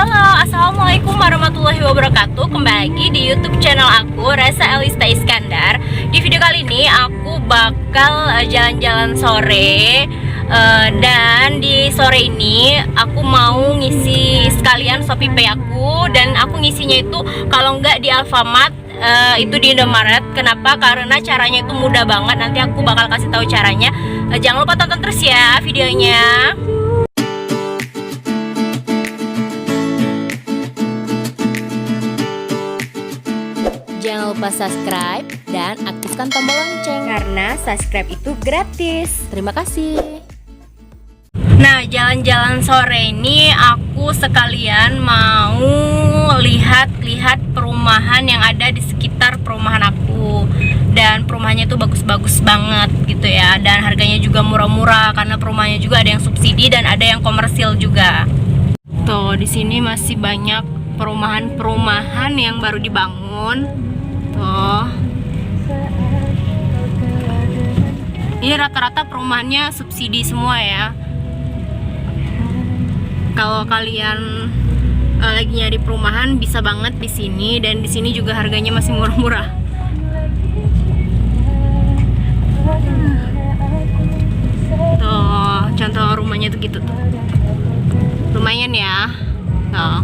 Halo, assalamualaikum warahmatullahi wabarakatuh. Kembali lagi di YouTube channel aku, Reza Elista Iskandar. Di video kali ini aku bakal jalan-jalan sore. Dan di sore ini aku mau ngisi sekalian Shopee Pay aku. Dan aku ngisinya itu kalau nggak di Alfamart, itu di Indomaret. Kenapa? Karena caranya itu mudah banget. Nanti aku bakal kasih tahu caranya. Jangan lupa tonton terus ya videonya. Jangan lupa subscribe dan aktifkan tombol lonceng karena subscribe itu gratis. Terima kasih. Nah, jalan-jalan sore ini aku sekalian mau lihat-lihat perumahan yang ada di sekitar perumahan aku. Dan perumahannya itu bagus-bagus banget gitu ya. Dan harganya juga murah-murah karena perumahannya juga ada yang subsidi dan ada yang komersil juga. Tuh, di sini masih banyak perumahan-perumahan yang baru dibangun. Tuh. Ini rata-rata perumahannya subsidi semua ya. Kalau kalian lagi nyari perumahan bisa banget di sini, dan di sini juga harganya masih murah-murah. Tuh, contoh rumahnya tuh gitu tuh. Lumayan ya. Tuh.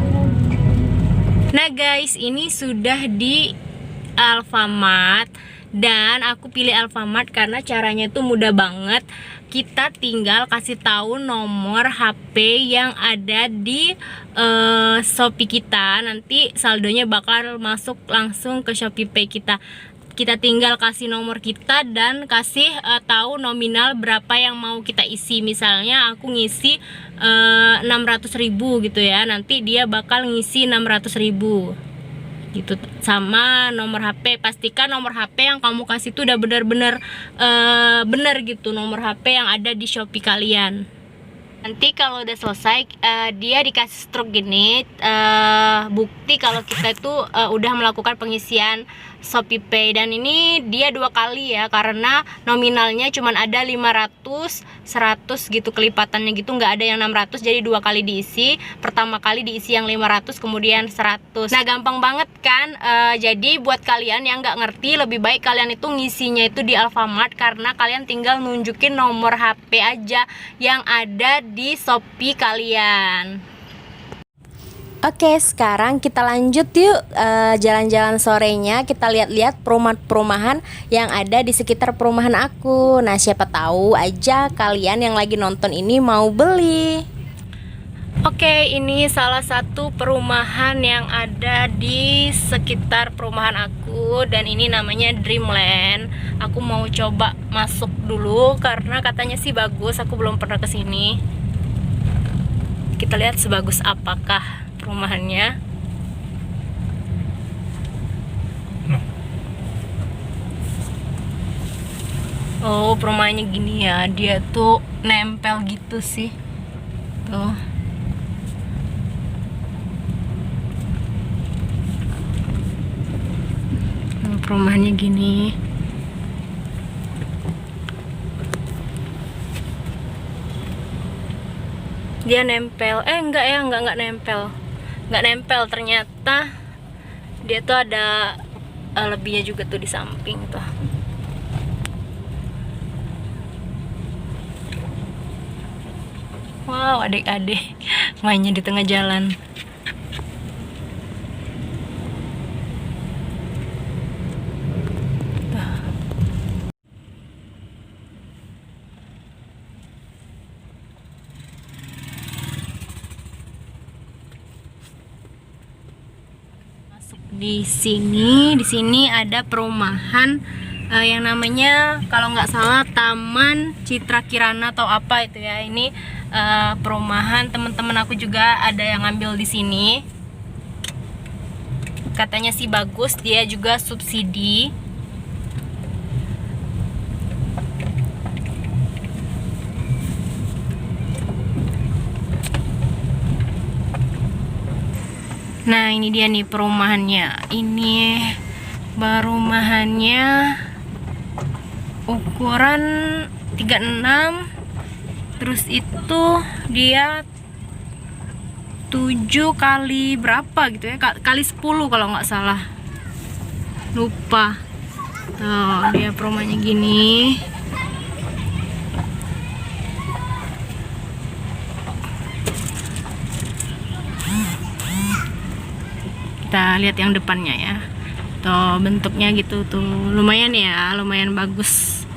Nah guys, ini sudah di Alfamart, dan aku pilih Alfamart karena caranya itu mudah banget. Kita tinggal kasih tahu nomor HP yang ada di Shopee kita, nanti saldonya bakal masuk langsung ke Shopee Pay kita. Kita tinggal kasih nomor kita dan kasih tahu nominal berapa yang mau kita isi. Misalnya aku ngisi 600.000 gitu ya, nanti dia bakal ngisi 600.000 gitu. Sama nomor HP, pastikan nomor HP yang kamu kasih itu udah benar-benar benar gitu, nomor HP yang ada di Shopee kalian. Nanti kalau udah selesai dia dikasih struk gini, bukti kalau kita itu udah melakukan pengisian Shopee Pay. Dan ini dia 2 kali ya, karena nominalnya cuman ada 500, 100 gitu, kelipatannya gitu, nggak ada yang 600, jadi 2 kali diisi. Pertama kali diisi yang 500, kemudian 100. Nah, gampang banget kan? Jadi buat kalian yang nggak ngerti, lebih baik kalian itu ngisinya itu di Alfamart, karena kalian tinggal nunjukin nomor HP aja yang ada di Shopee kalian. Oke, sekarang kita lanjut yuk jalan-jalan sorenya. Kita lihat-lihat perumahan-perumahan yang ada di sekitar perumahan aku. Nah, siapa tahu aja kalian yang lagi nonton ini mau beli. Oke, ini salah satu perumahan yang ada di sekitar perumahan aku, dan ini namanya Dreamland. Aku mau coba masuk dulu karena katanya sih bagus. Aku belum pernah kesini. Kita lihat sebagus apakah perumahannya. Oh, perumahannya gini ya. Dia tuh nempel gitu sih. Tuh. Perumahannya gini. Dia nempel. Enggak ya, enggak nempel. Enggak nempel, ternyata dia tuh ada lebihnya juga tuh di samping tuh. Wow, adik-adik mainnya di tengah jalan. Di sini ada perumahan yang namanya kalau nggak salah Taman Citra Kirana atau apa itu ya. Ini perumahan teman-teman aku juga ada yang ngambil di sini. Katanya sih bagus, dia juga subsidi. Nah, ini dia nih perumahannya. Ini perumahannya ukuran 36. Terus itu dia 7 kali berapa gitu ya, kali 10 kalau nggak salah, lupa. Tuh dia promonya gini. Kita lihat yang depannya ya. Tuh bentuknya gitu tuh, lumayan ya, lumayan bagus.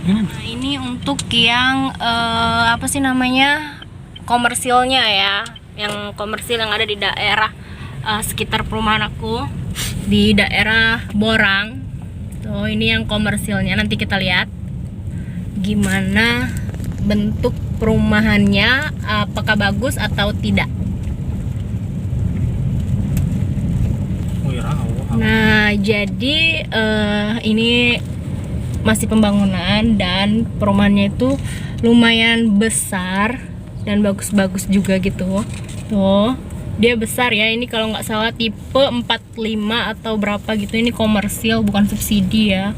Nah ini untuk yang apa sih namanya, komersilnya ya, yang komersil yang ada di daerah sekitar perumahan aku di daerah Borang. Tuh ini yang komersilnya, nanti kita lihat gimana bentuk perumahannya, apakah bagus atau tidak. Nah jadi ini masih pembangunan dan perumahannya itu lumayan besar dan bagus-bagus juga gitu. Tuh dia besar ya, ini kalau nggak salah tipe 45 atau berapa gitu, ini komersil bukan subsidi ya.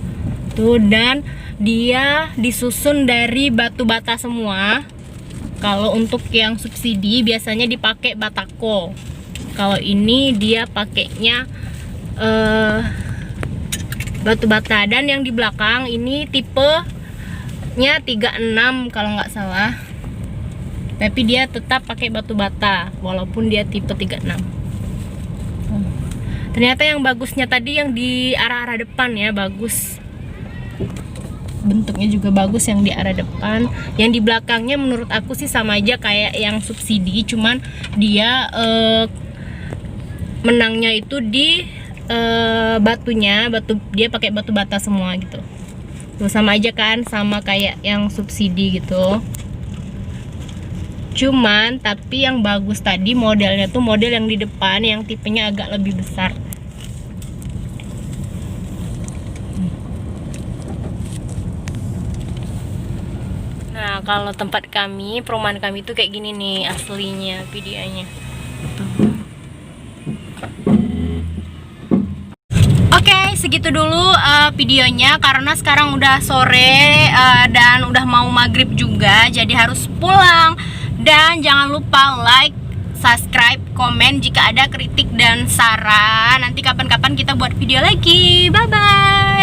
Tuh, dan dia disusun dari batu bata semua. Kalau untuk yang subsidi biasanya dipakai batako, kalau ini dia pakainya batu bata. Dan yang di belakang ini tipenya 36 kalau nggak salah, tapi dia tetap pakai batu bata walaupun dia tipe 36. Ternyata yang bagusnya tadi yang di arah-arah depan ya, bagus, bentuknya juga bagus yang di arah depan. Yang di belakangnya menurut aku sih sama aja kayak yang subsidi, cuman dia menangnya itu di batunya, dia pakai batu bata semua gitu. Tuh sama aja kan, sama kayak yang subsidi gitu. Cuman tapi yang bagus tadi modelnya tuh model yang di depan, yang tipenya agak lebih besar. Nah kalau tempat kami, perumahan kami tuh kayak gini nih aslinya videonya. Tuh. Oke, segitu dulu videonya karena sekarang udah sore dan udah mau maghrib juga, jadi harus pulang. Dan jangan lupa like, subscribe, komen jika ada kritik dan saran. Nanti kapan-kapan kita buat video lagi. Bye bye.